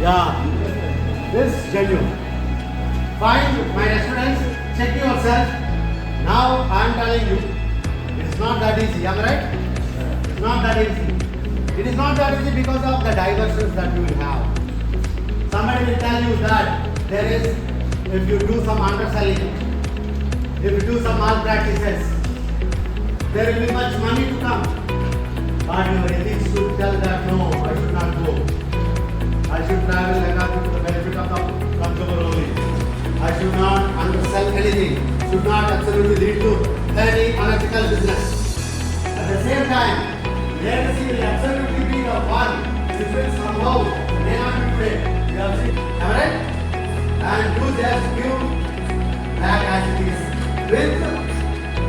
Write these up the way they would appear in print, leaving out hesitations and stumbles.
Yeah, this is genuine. Fine, my students, check yourself. Now I am telling you, it's not that easy, am I right? It's not that easy. It is not that easy because of the diversions that you will have. Somebody will tell you that there is, if you do some underselling, if you do some malpractices, there will be much money to come. But your ethics should tell that no, I should not go. I should travel according to the benefit of the consumer only. I should not undersell anything. Should not absolutely lead to any unethical business. At the same time, legacy will absolutely be the one which will somehow may not be today. You have seen, am I right? And you just give back as it is with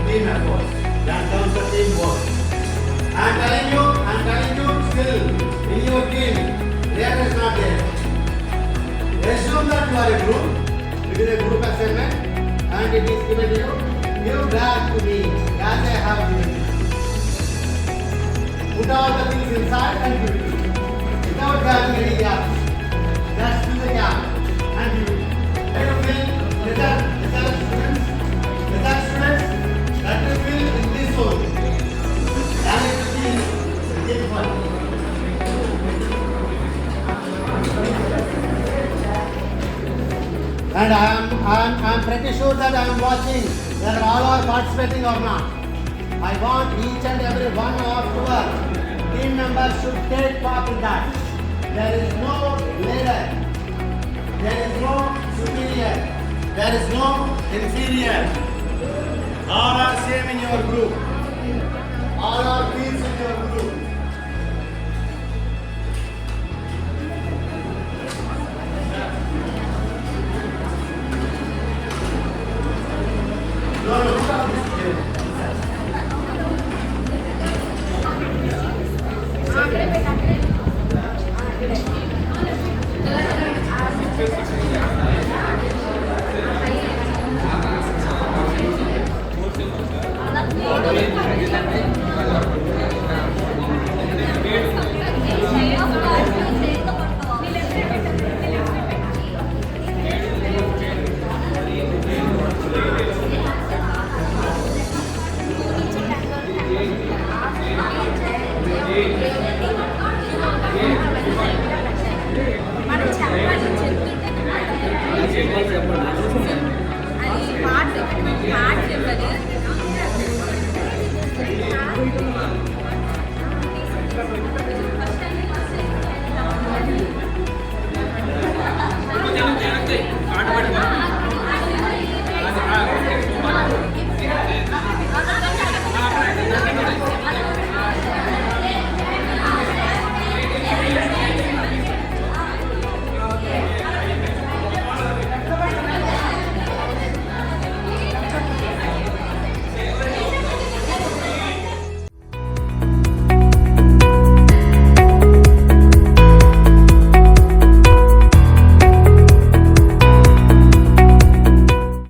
team efforts. That comes the teamwork. I am telling you, still in your team, there is not there. Assume that you are a group. It is a group assignment, and it is given to you. Give back to me as I have given you. Put all the things inside and give it to you. Without having any gaps. Just fill the gap and give it. Let you fill with our students, that you fill in this zone. And it will be difficult. And I am pretty sure that I am watching whether all are participating or not. I want each and every one of our team members should take part in that. There is no leader, there is no superior, there is no inferior. All are same in your group. All are peers in your group.